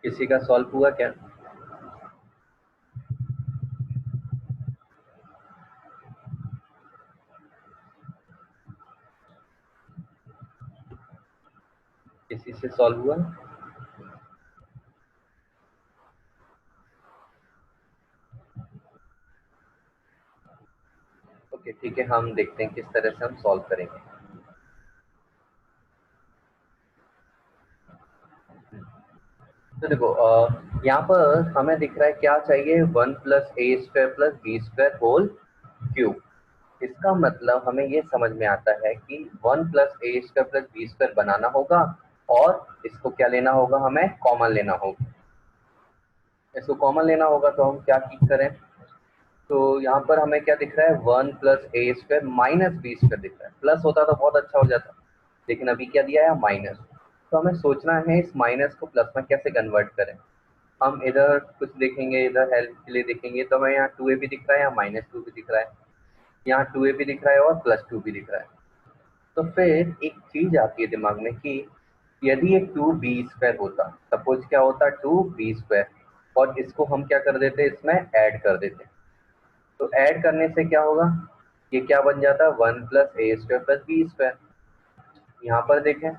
किसी का सॉल्व हुआ क्या? किसी से सॉल्व हुआ? ओके ठीक है, हम देखते हैं किस तरह से हम सॉल्व करेंगे। तो देखो यहाँ पर हमें दिख रहा है क्या चाहिए, 1+a² + b² इसका मतलब हमें ये समझ में आता है कि 1+a² + b² बनाना होगा और इसको क्या लेना होगा, हमें कॉमन लेना होगा। इसको कॉमन लेना होगा तो हम क्या की करें, तो यहाँ पर हमें क्या दिख रहा है, 1+a² - b² दिख रहा है। प्लस होता तो बहुत अच्छा हो जाता, लेकिन अभी क्या दिया है, माइनस। तो हमें सोचना है इस माइनस को प्लस में कैसे कन्वर्ट करें। हम इधर कुछ देखेंगे, इधर हेल्प के लिए देखेंगे, तो हमें यहाँ 2a भी दिख रहा है, यहाँ -2 भी दिख रहा है, यहाँ 2a भी दिख रहा है और +2 भी दिख रहा है। तो फिर एक चीज आती है दिमाग में कि यदि ये 2b² होता, सपोज क्या होता, 2b², और इसको हम क्या कर देते, इसमें ऐड कर देते। तो ऐड करने से क्या होगा, ये क्या बन जाता है, 1+a² + b²। यहाँ पर देखें,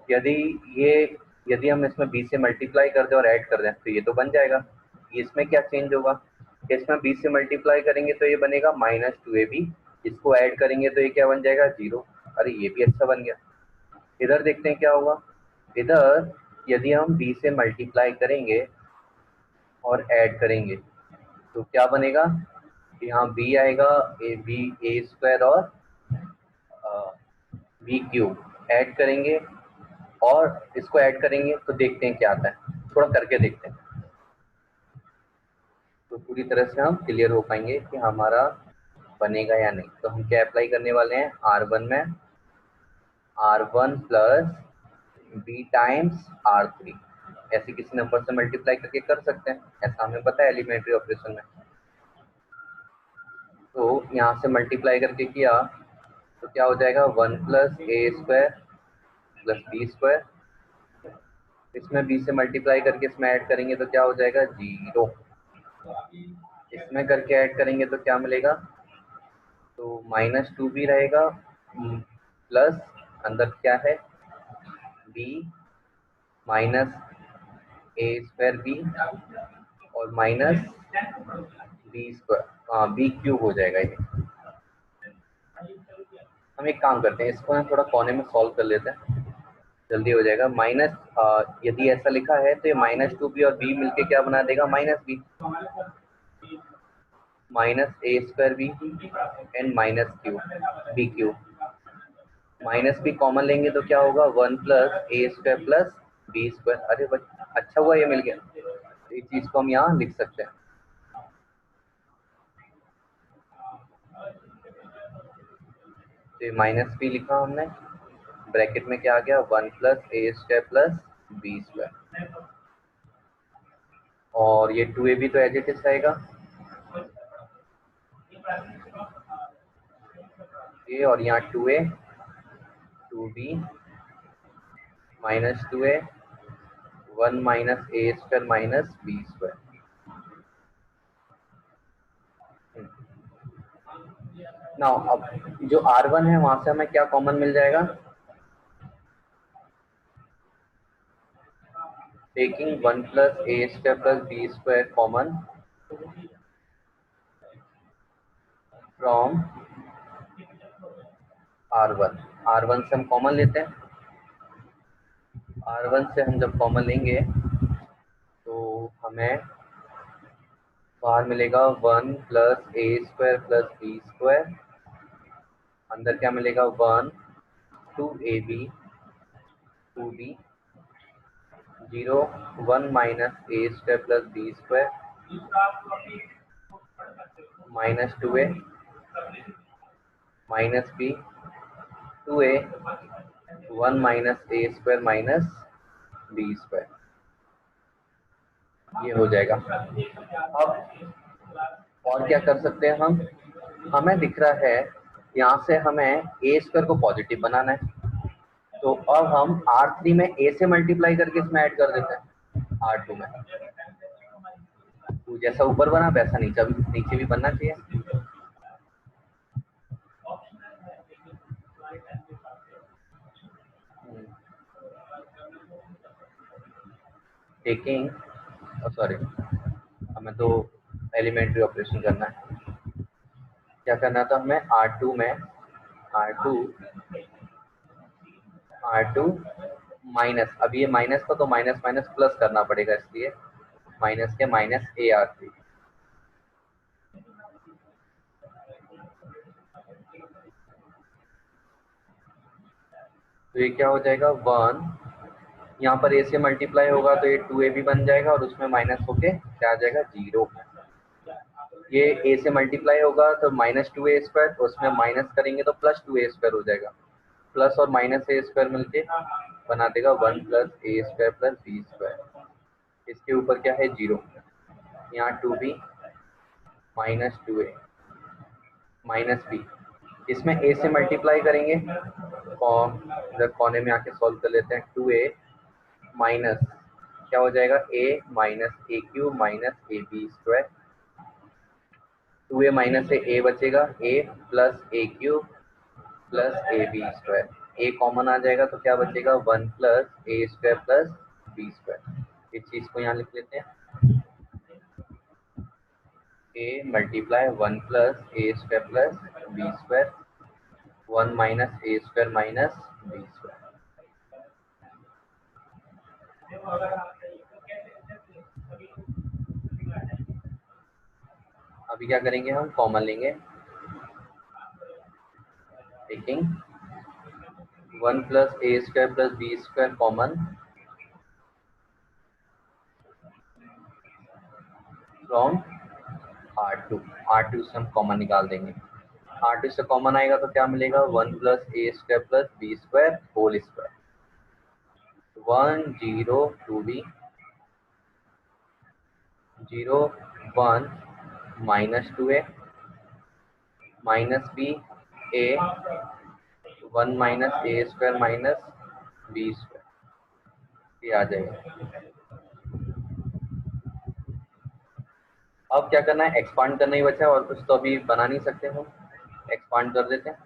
यदि ये यदि हम इसमें b से मल्टीप्लाई कर दें और ऐड कर दें तो ये तो बन जाएगा। इसमें क्या चेंज होगा, इसमें b से मल्टीप्लाई करेंगे तो ये बनेगा -2ab, इसको ऐड करेंगे तो ये क्या बन जाएगा, 0। अरे ये भी अच्छा बन गया। इधर देखते हैं क्या होगा, इधर यदि हम b से मल्टीप्लाई करेंगे और ऐड करेंगे तो क्या बनेगा, यहाँ b आएगा, a² और b³ ऐड करेंगे और इसको ऐड करेंगे तो देखते हैं क्या आता है, थोड़ा करके देखते हैं तो पूरी तरह से हम क्लियर हो पाएंगे कि हमारा बनेगा या नहीं। तो हम क्या अप्लाई करने वाले हैं, R1 में R1 + b टाइम्स R3, ऐसे किसी नंबर से मल्टीप्लाई करके कर सकते हैं, ऐसा हमें पता है एलिमेंट्री ऑपरेशन में। तो यहाँ से मल्टीप्लाई करके किया तो क्या हो जाएगा, 1+a² + b², इसमें b से मल्टीप्लाई करके इसमें ऐड करेंगे तो क्या हो जाएगा, 0। इसमें करके ऐड करेंगे तो क्या मिलेगा, तो -2 भी रहेगा, प्लस अंदर क्या है, b -a² b और -b², हाँ b³ हो जाएगा ये। हम एक काम करते हैं, इसको ना थोड़ा कोने में सॉल्व कर लेते हैं, जल्दी हो जाएगा। यदि ऐसा लिखा है तो ये -2b और b मिलके क्या बना देगा, -b, -a² b and -b³। -b common लेंगे तो क्या होगा, 1+a² + b²। अरे भाई अच्छा हुआ ये मिल गया, इस चीज को हम यहाँ लिख सकते हैं। तो -b लिखा हमने, ब्रैकेट में क्या आ गया, 1+a² + b², और ये 2a भी तो एज इट इज रहेगा, ये और यहाँ 2a 2b -2a 1 - a² - b²। Now अब जो R1 है वहां से हमें क्या कॉमन मिल जाएगा, taking 1+a² + b² common from R1 से हम कॉमन लेते हैं, R1 से हम जब कॉमन लेंगे तो हमें बाहर मिलेगा 1+a² + b², अंदर क्या मिलेगा, 1 2ab 2b 0 1 - a² + b² -2a -b 2a 1 - a² - b², ये हो जाएगा। अब और क्या कर सकते हैं हम, हमें दिख रहा है यहाँ से हमें a² को पॉजिटिव बनाना है, तो अब हम R3 में a से मल्टीप्लाई करके इसमें ऐड कर देते हैं। R2 में। तो जैसा ऊपर बना वैसा नीचे भी बनना चाहिए। टेकिंग सॉरी, हमें तो एलिमेंट्री ऑपरेशन करना है। क्या करना था हमें? R2 में R2 माइनस, अब ये माइनस था तो माइनस माइनस प्लस करना पड़ेगा, इसलिए माइनस के माइनस AR3। तो ये क्या हो जाएगा 1, यहाँ पर A से मल्टीप्लाई होगा तो ये 2A भी बन जाएगा और उसमें माइनस होके क्या आ जाएगा 0। ये A से मल्टीप्लाई होगा तो -2A², उसमें माइनस करेंगे तो +2A² हो जाएगा। प्लस और माइनस A² मिलके बना देगा 1 + A² + B²। इसके ऊपर क्या है 0, यहाँ 2B -2A -B। इसमें A से मल्टीप्लाई करेंगे, इधर कोने में आके सॉल्व कर लेते हैं। 2A माइनस क्या हो जाएगा A -A³ -AB²। 2A minus से A बचेगा, A + A³ + AB²। A common आ जाएगा तो क्या बचेगा 1 + A² + B²। इस चीज को यहाँ लिख लेते हैं, A multiply 1 + A² + B², 1 - A² - B²। अभी क्या करेंगे, हम कॉमन लेंगे। Taking 1 + A² + B² common from R2 से हम कॉमन निकाल देंगे। R2 से कॉमन आएगा तो क्या मिलेगा 1 + A² + B² whole square. 1 0 2B 0 1 -2A -B A 1 - A² - B²। ये आ जाएगा। अब क्या करना है, एक्सपांड करना ही बचा है, और कुछ तो अभी बना नहीं सकते हम, एक्सपांड कर देते हैं।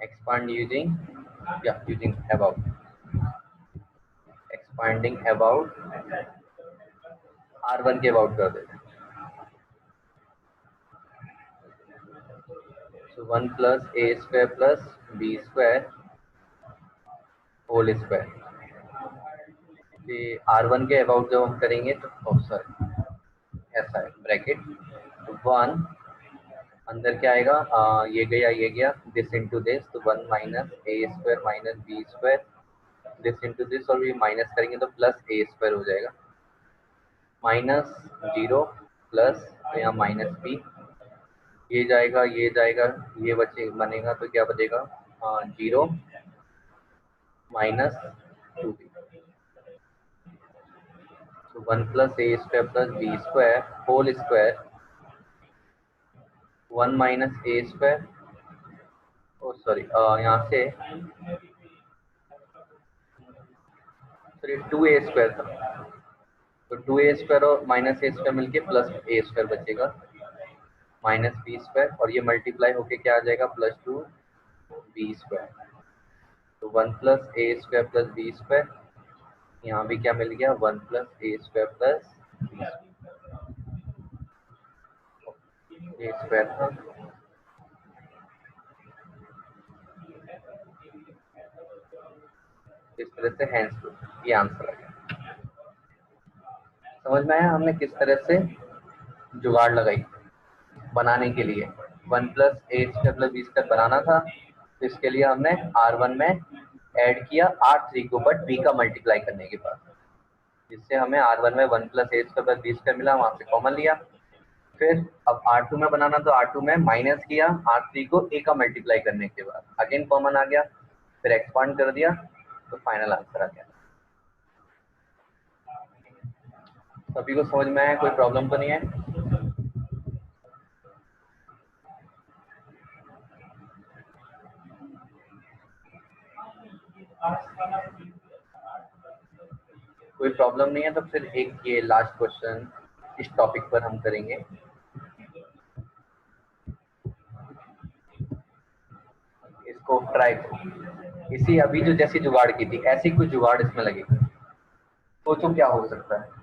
Expand using about, expanding about R1 के अबाउट कर देते हैं। So 1 + A² + B² whole square. R1 के अबाउट जब हम करेंगे तो सॉरी ऐसा है ब्रैकेट 1, अंदर क्या आएगा, ये गया दिस इंटू दिस, तो 1 - A² - B², this into this, और ये माइनस करेंगे तो +A² हो जाएगा। -0 प्लस, तो यहाँ -B, ये जाएगा ये बनेगा तो क्या बचेगा 0 -2B। तो 1 + A² + B² whole square 1 - A², ओ सॉरी यहाँ से सॉरी 2A² था, तो 2A² और -A² मिलके +A² बचेगा -B², और ये मल्टीप्लाई होके क्या आ जाएगा +2B²। तो 1 + A² + B², यहाँ भी क्या मिल गया 1 + A² + A² था। इस तरह से हैंस ये आंसर आ गया। समझ में आया हमने किस तरह से जुगाड़ लगाई बनाने के लिए। 1 + A² + B² बनाना था, तो इसके लिए हमने R1 में ऐड किया R3 को, बट B का मल्टीप्लाई करने के बाद, जिससे हमें R1 में 1 + A² + B² मिला, वहां से कॉमन लिया। फिर अब R2 में बनाना, तो R2 में माइनस किया R3 को A का मल्टीप्लाई करने के बाद, अगेन कॉमन आ गया, फिर एक्सपांड कर दिया, तो फाइनल आंसर आ गया। सभी को समझ में आया, कोई प्रॉब्लम तो नहीं है? प्रॉब्लम नहीं है तो फिर एक ये लास्ट क्वेश्चन इस टॉपिक पर हम करेंगे। इसको ट्राई करो, इसी अभी जो जैसी जुगाड़ की थी ऐसी कुछ जुगाड़ इसमें लगेगी। सोचो क्या हो सकता है।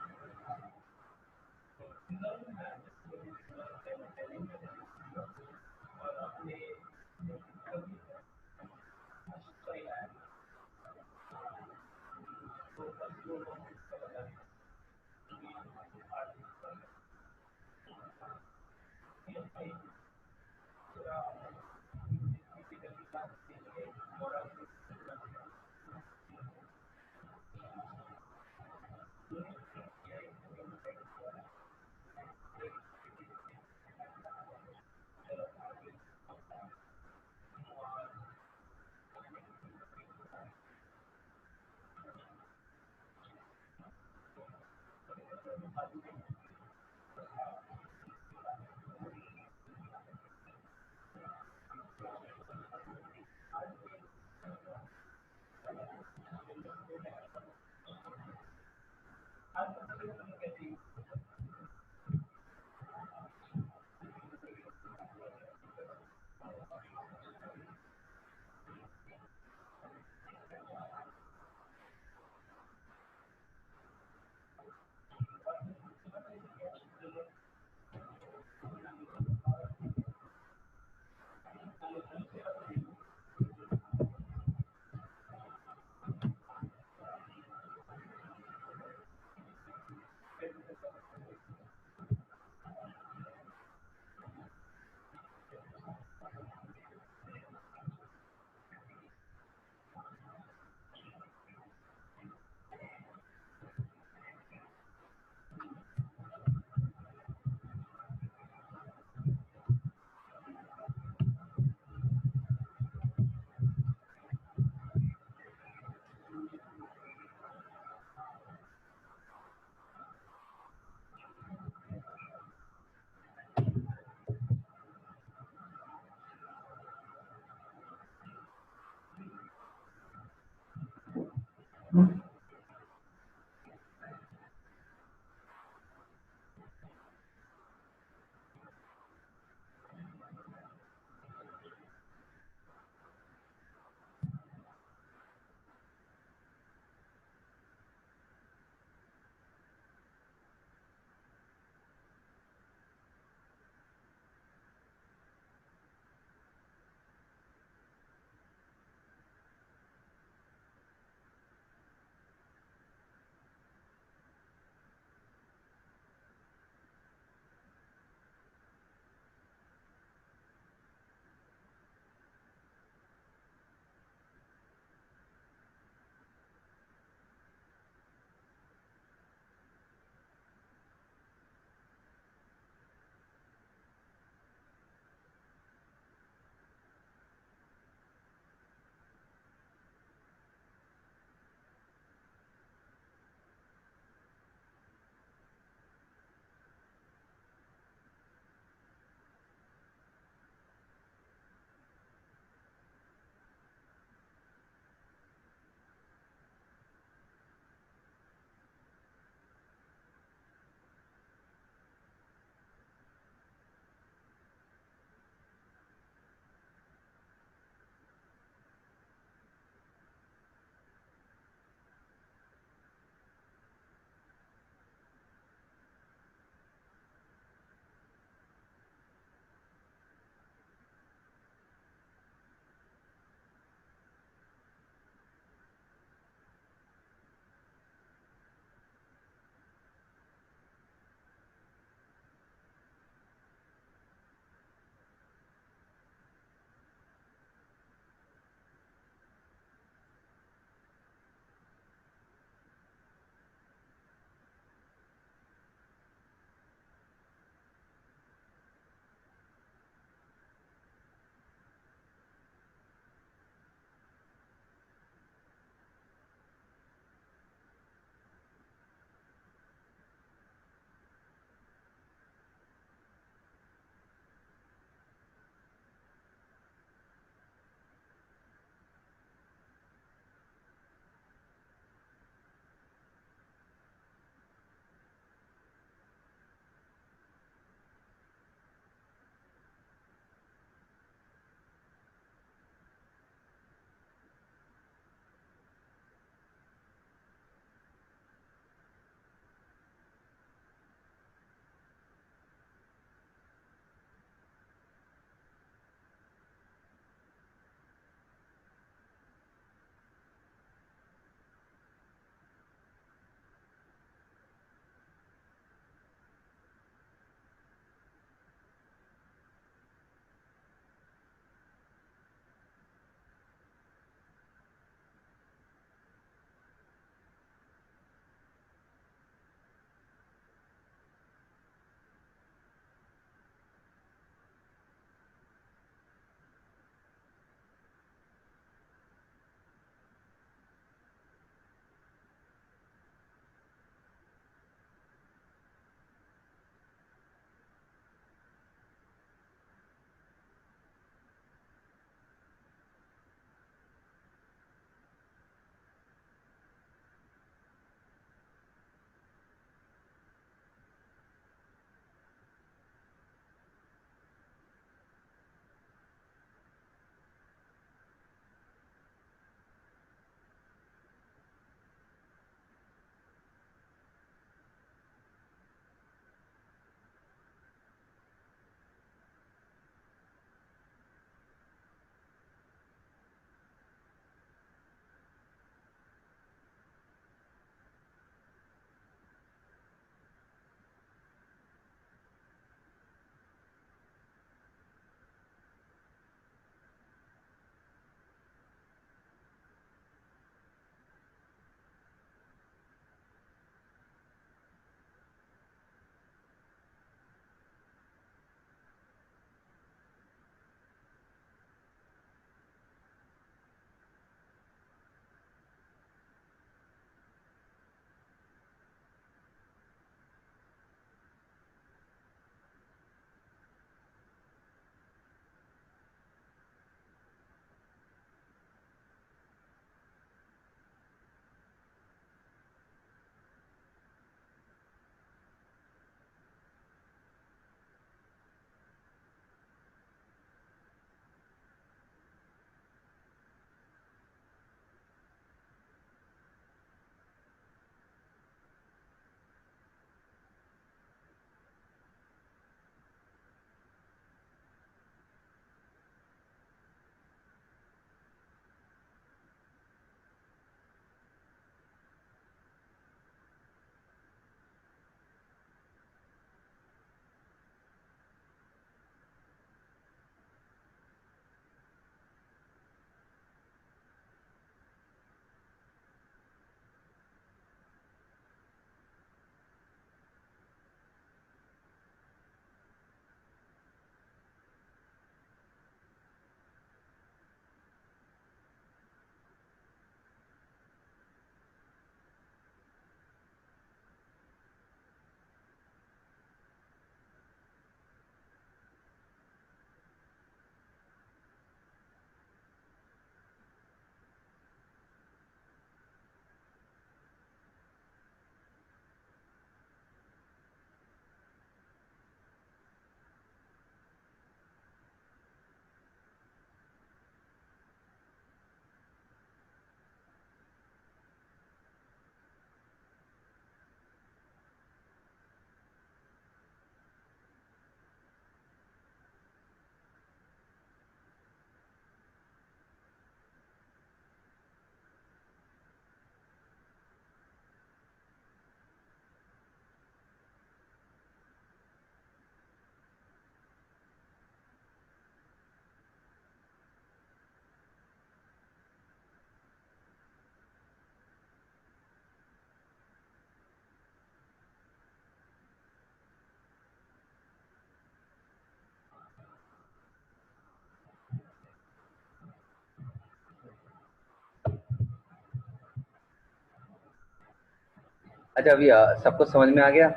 अच्छा अभी सबको समझ में आ गया?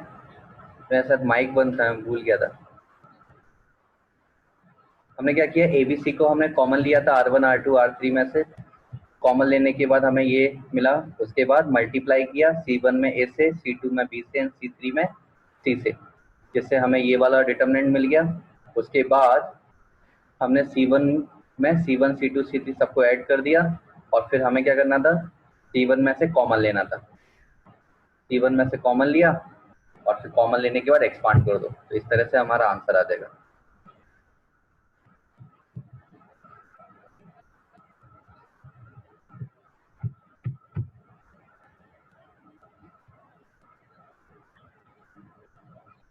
मेरे साथ माइक बंद था, मैं भूल गया था। हमने क्या किया, एबीसी को हमने कॉमन लिया था R1 R2 R3 में से। कॉमन लेने के बाद हमें ये मिला, उसके बाद मल्टीप्लाई किया C1 में A से, C2 में B से, C3 में C से, जिससे हमें ये वाला डिटर्मिनेंट मिल गया। उसके बाद हमने C1 में C1 C2 C3 सबको ऐड कर दिया, और फिर हमें क्या करना था, C1 में से कॉमन लेना था। C1 में से कॉमन लिया, और फिर कॉमन लेने के बाद एक्सपांड कर दो, तो इस तरह से हमारा आंसर आ जाएगा।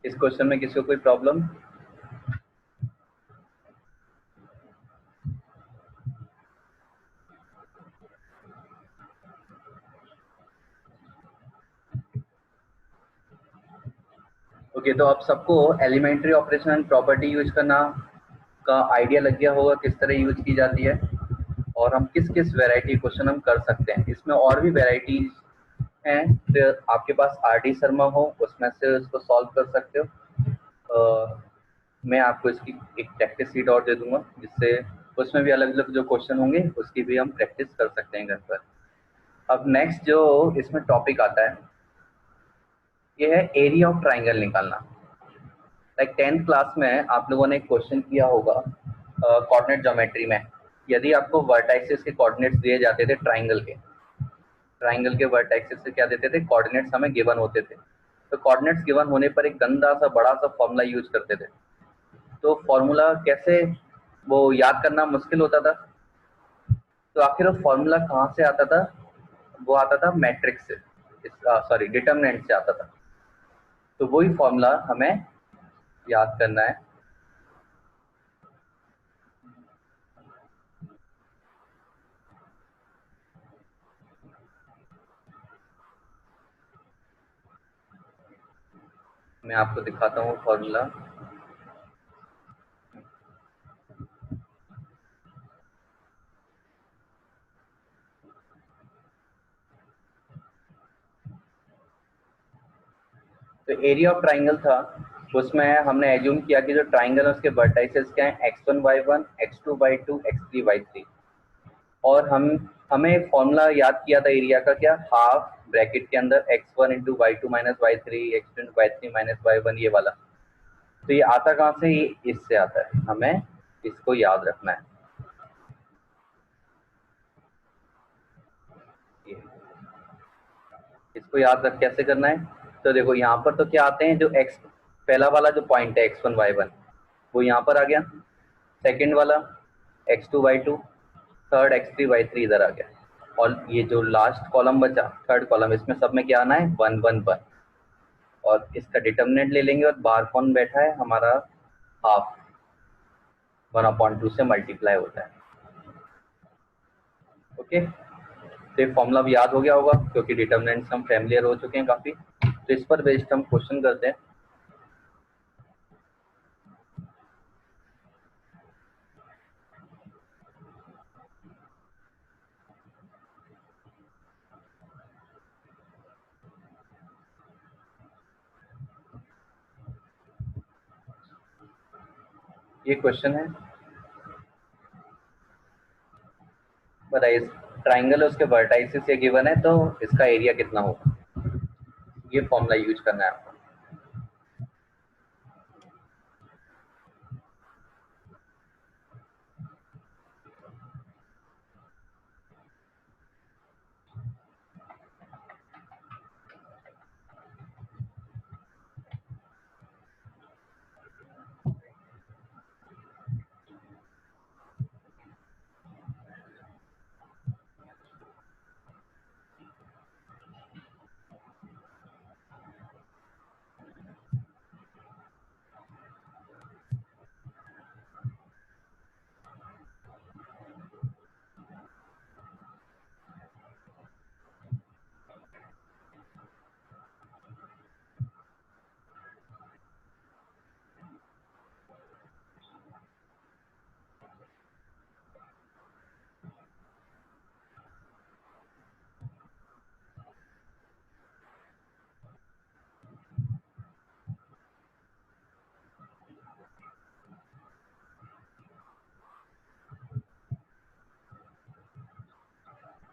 इस क्वेश्चन में किसी को कोई प्रॉब्लम? ओके, तो अब सबको elementary operation and property use करना का आइडिया लग गया होगा, किस तरह यूज की जाती है, और हम किस किस वैरायटी क्वेश्चन हम कर सकते हैं। इसमें और भी वैरायटीज हैं, फिर आपके पास RD शर्मा हो उसमें से उसको सॉल्व कर सकते हो। मैं आपको इसकी एक प्रैक्टिस शीट और दे दूंगा, जिससे उसमें भी अलग अलग जो क्वेश्चन होंगे उसकी भी हम प्रैक्टिस कर सकते हैं घर पर। अब नेक्स्ट जो इसमें टॉपिक आता है, ये है एरिया ऑफ ट्राइंगल निकालना। लाइक 10th क्लास में आप लोगों ने एक क्वेश्चन किया होगा कोऑर्डिनेट ज्योमेट्री में। यदि आपको वर्टाइसेस के कोऑर्डिनेट्स दिए जाते थे, ट्राइंगल के वर्टाइसेस से क्या देते थे, कोऑर्डिनेट्स हमें गिवन होते थे, तो कोऑर्डिनेट्स गिवन होने पर एक गंदा सा बड़ा सा फॉर्मूला यूज करते थे। तो फॉर्मूला कैसे, वो याद करना मुश्किल होता था। तो आखिर वो फॉर्मूला कहाँ से आता था? वो आता था मैट्रिक्स से, सॉरी डिटर्मिनेंट से आता था। तो वही फॉर्मूला हमें याद करना है। मैं आपको दिखाता हूँ फॉर्मूला। तो एरिया ऑफ ट्राइंगल था, उसमें हमने एज्यूम किया कि जो ट्राइंगल है उसके वर्टाइसेस क्या है, x1 y1 x2 y2 x3 y3। और हमें फॉर्मूला याद किया था एरिया का, क्या, हाफ ब्रैकेट के अंदर x1 into Y two minus Y three, x2 into Y three minus Y one, ये वाला। तो ये आता कहाँ से, ये इससे आता है, हमें इसको याद रखना है। ये इसको याद रख कैसे करना है, तो देखो यहाँ पर तो क्या आते हैं, जो x पहला वाला जो पॉइंट है x1 y1 वो यहाँ पर आ गया, सेकंड वाला x2 y2, third x3 y3 इधर आ गया, और ये जो लास्ट कॉलम बचा, थर्ड कॉलम, इसमें सब में क्या आना है, 1 1 1। और इसका डिटर्मिनेंट ले लेंगे, और बाहर कौन बैठा है हमारा, हाफ, 1/2 से मल्टीप्लाई होता है। ओके, तो ये फॉर्मूला भी याद हो गया होगा, क्योंकि डिटर्मिनेंट्स हम फैमिलियर हो चुके हैं काफी। तो इस पर बेस्ड हम क्वेश्चन करते हैं। ये क्वेश्चन है, बताइए, ट्राइंगल है उसके वर्टाइसेस ये गिवन है, तो इसका एरिया कितना होगा, ये फॉर्मूला यूज करना है आपको।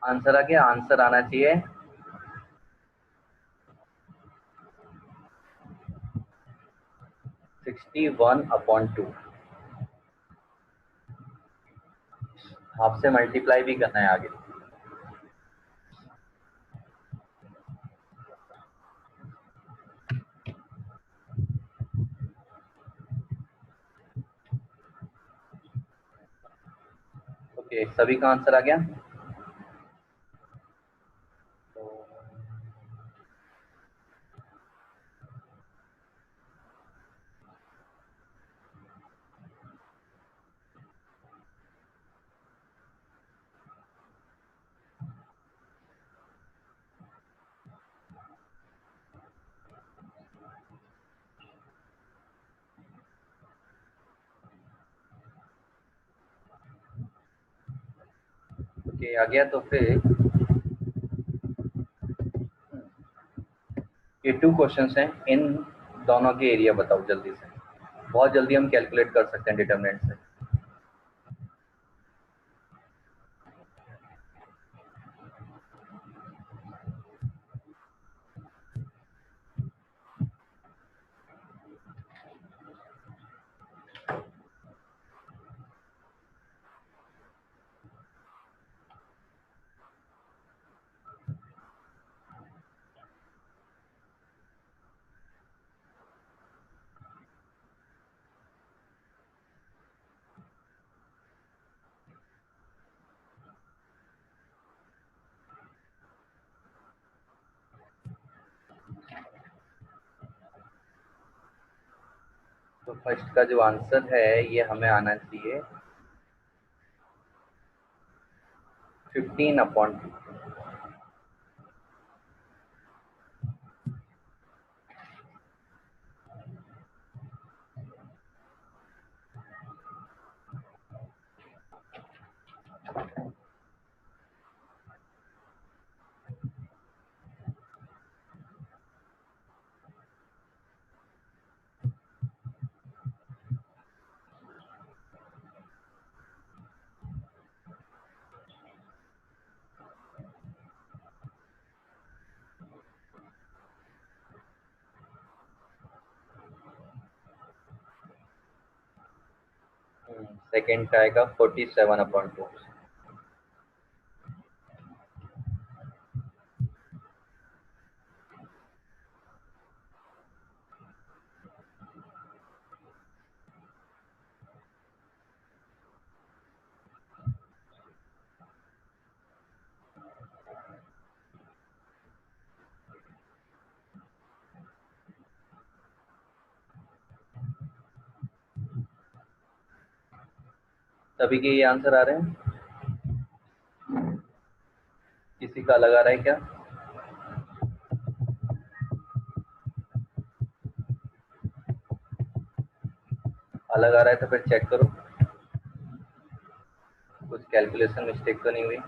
आंसर आ गया, आंसर आना चाहिए 61/2। हाफ से मल्टीप्लाई भी करना है आगे। ओके, सभी का आंसर आ गया। ओके, आ गया। तो फिर ये 2 क्वेश्चंस हैं, इन दोनों के एरिया बताओ जल्दी से। बहुत जल्दी हम कैलकुलेट कर सकते हैं डिटरमिनेंट से। तो फर्स्ट का जो आंसर है ये हमें आना चाहिए 15/2। सेकेंड का आएगा 47/2। सभी के ये आंसर आ रहे हैं? किसी का अलग आ रहा है क्या? अलग आ रहा है तो फिर चेक करो, कुछ कैलकुलेशन मिस्टेक तो नहीं हुई।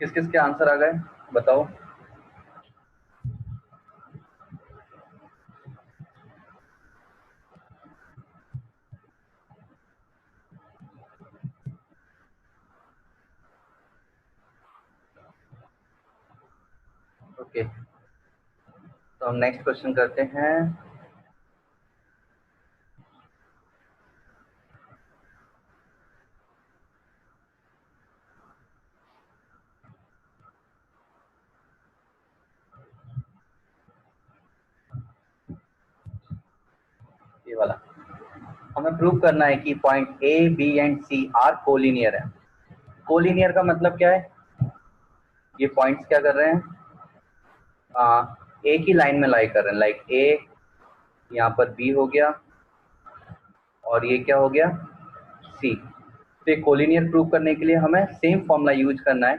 किस किस के आंसर आ गए बताओ। ओके, तो हम नेक्स्ट क्वेश्चन करते हैं। ये वाला हमें प्रूव करना है कि point A B and C are collinear है। कोलिनियर का मतलब क्या है? ये पॉइंट्स क्या कर रहे हैं, एक ही लाइन में लाई कर रहे हैं। लाइक ए, यहाँ पर बी हो गया और ये क्या हो गया, सी। तो ये कोलिनियर प्रूव करने के लिए हमें सेम फॉर्मूला यूज करना है।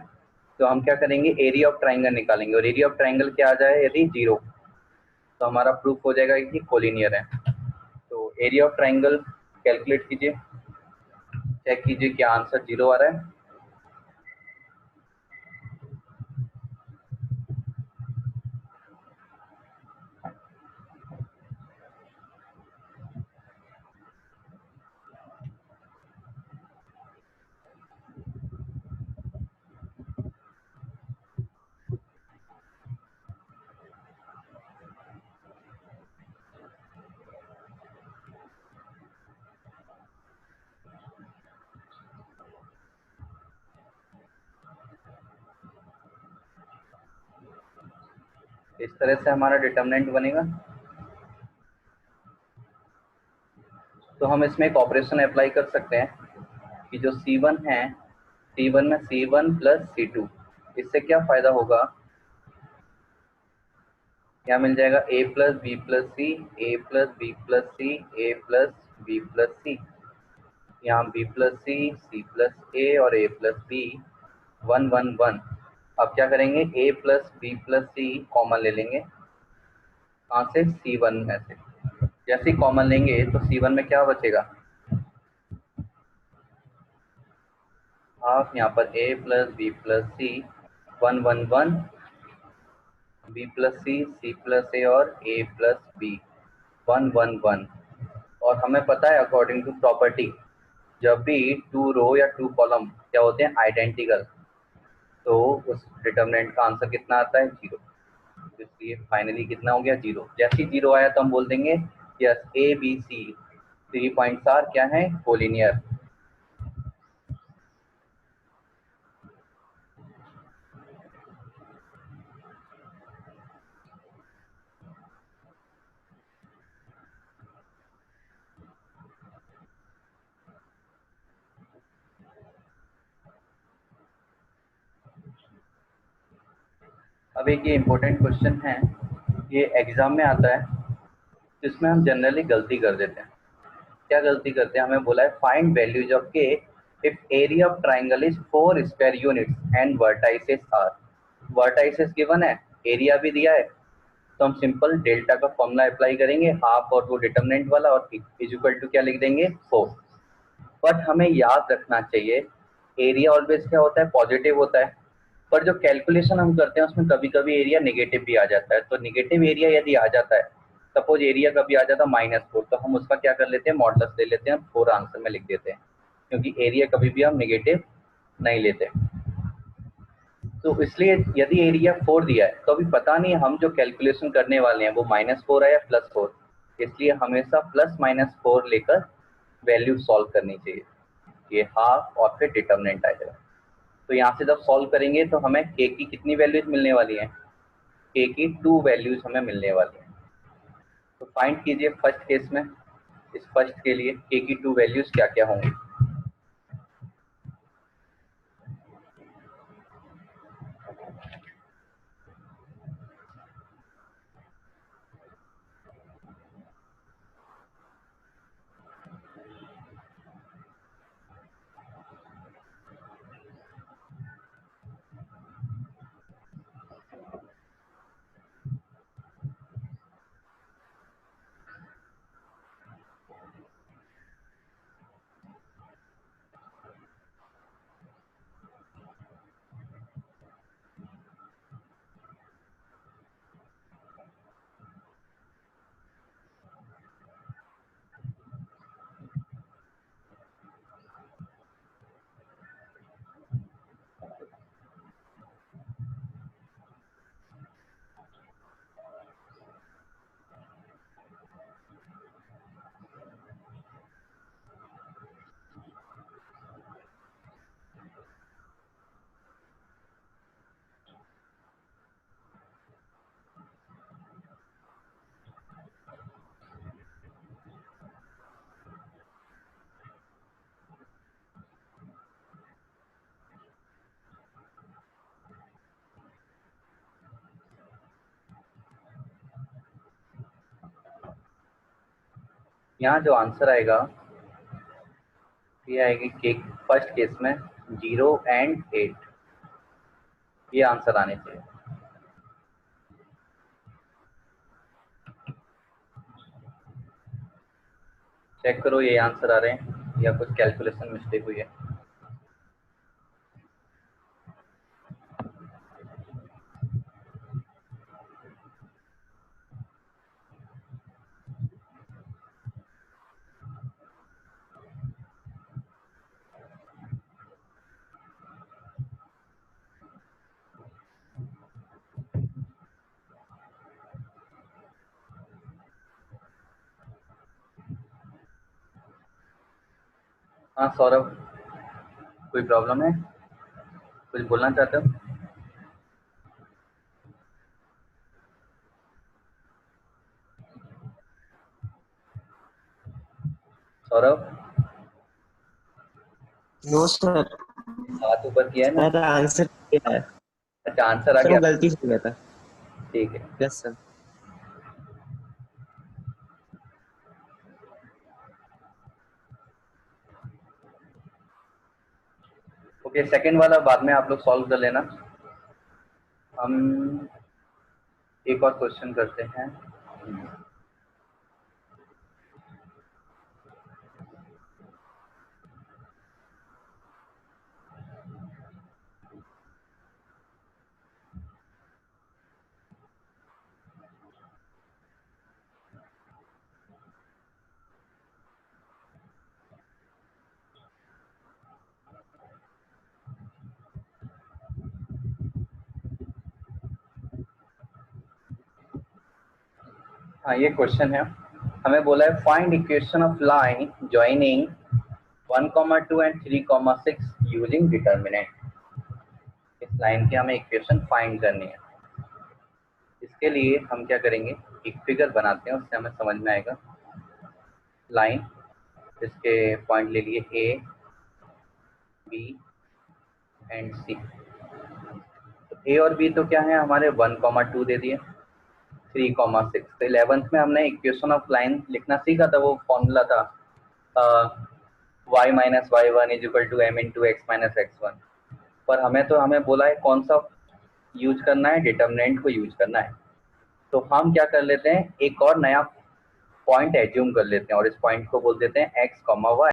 तो हम क्या करेंगे, एरिया ऑफ ट्राइंगल निकालेंगे, और एरिया ऑफ ट्राइंगल क्या आ जाए यदि 0, तो हमारा प्रूफ हो जाएगा कि कोलिनियर है। तो एरिया ऑफ ट्राइंगल कैलकुलेट कीजिए, चेक कीजिए क्या आंसर 0 आ रहा है। इस तरह से हमारा डिटरमिनेंट बनेगा। तो हम इसमें एक ऑपरेशन अप्लाई कर सकते हैं कि जो C1 है, C1 में C1 प्लस C2, इससे क्या फायदा होगा, क्या मिल जाएगा, ए प्लस बी प्लस सी, ए प्लस बी प्लस सी, ए प्लस बी प्लस सी, यहाँ बी प्लस सी प्लस ए और ए प्लस बी, 1 1 1। अब क्या करेंगे, ए प्लस बी प्लस सी कॉमन ले लेंगे, कहाँ से, C1 में से। जैसे ही कॉमन लेंगे तो C1 में क्या बचेगा, हाफ, यहाँ पर ए प्लस बी प्लस सी, 1 1 1, बी प्लस सी प्लस ए और ए प्लस बी, 1 1 1। और हमें पता है अकॉर्डिंग टू प्रॉपर्टी, जब भी टू रो या टू कॉलम क्या होते हैं, आइडेंटिकल, तो उस डिटरमिनेंट का आंसर कितना आता है, 0। इसलिए फाइनली कितना हो गया, 0। जैसे ही 0 आया तो हम बोल देंगे yes, A B C 3 points are क्या है, कोलिनियर। अब एक ये इम्पोर्टेंट क्वेश्चन है, ये एग्जाम में आता है, जिसमें हम जनरली गलती कर देते हैं। क्या गलती करते हैं, हमें बोला है find values of K if area of triangle is 4 square units and vertices are. Vertices given है, एरिया भी दिया है, तो हम सिंपल डेल्टा का फॉर्मूला अप्लाई करेंगे, हाफ और वो डिटरमिनेंट वाला, और इज इक्वल टू क्या लिख देंगे, 4। बट हमें याद रखना चाहिए, एरिया ऑलवेज क्या होता है, पॉजिटिव होता है, पर जो कैलकुलेशन हम करते हैं उसमें कभी कभी एरिया नेगेटिव भी आ जाता है। तो नेगेटिव एरिया यदि आ जाता है, सपोज एरिया कभी आ जाता है -4, तो हम उसका क्या कर लेते हैं, मॉडुलस ले लेते हैं, 4 आंसर में लिख देते हैं, क्योंकि एरिया कभी भी हम नेगेटिव नहीं लेते। तो इसलिए यदि एरिया 4 दिया है, तो अभी पता नहीं हम जो कैलकुलेशन करने वाले हैं वो -4 है या +4, इसलिए हमेशा ±4 लेकर वैल्यू सॉल्व करनी चाहिए। ये हाफ और फिर डिटरमिनेंट आएगा। तो यहाँ से जब सॉल्व करेंगे तो हमें के की कितनी वैल्यूज मिलने वाली हैं, के की 2 वैल्यूज हमें मिलने वाली हैं। तो फाइंड कीजिए फर्स्ट केस में, इस फर्स्ट के लिए के की 2 वैल्यूज क्या क्या होंगी। यहाँ जो आंसर आएगा ये आएगी के फर्स्ट केस में 0 एंड 8, ये आंसर आने चाहिए। चेक करो ये आंसर आ रहे हैं या कुछ कैलकुलेशन मिस्टेक हुई है। हाँ सौरभ, कोई प्रॉब्लम है, कुछ बोलना चाहते हो? Saurabh, no sir. हाथ ऊपर किया है ना? सर आंसर क्या है? अच्छा आंसर आ सर गया। वो गलती से गया था। ठीक है। Yes sir. ओके, सेकंड वाला बाद में आप लोग सॉल्व कर लेना। हम एक और क्वेश्चन करते हैं। हाँ ये क्वेश्चन है, हमें बोला है find equation of line joining 1,2 and 3,6 using determinant. इस लाइन की हमें इक्वेशन फाइंड करनी है। इसके लिए हम क्या करेंगे, एक फिगर बनाते हैं, उससे हमें समझ में आएगा। लाइन, इसके पॉइंट ले लिए ए, बी एंड सी। तो ए और बी तो क्या है हमारे 1,2 दे दिए, 3,6। तो 11th में हमने इक्वेशन ऑफ लाइन लिखना सीखा था, वो फॉर्मूला था y माइनस Y one is equal to M into X minus X one. पर हमें बोला है कौन सा यूज करना है, डिटर्मिनेंट को यूज करना है। तो हम क्या कर लेते हैं, एक और नया पॉइंट एज्यूम कर लेते हैं और इस पॉइंट को बोल देते हैं x, y।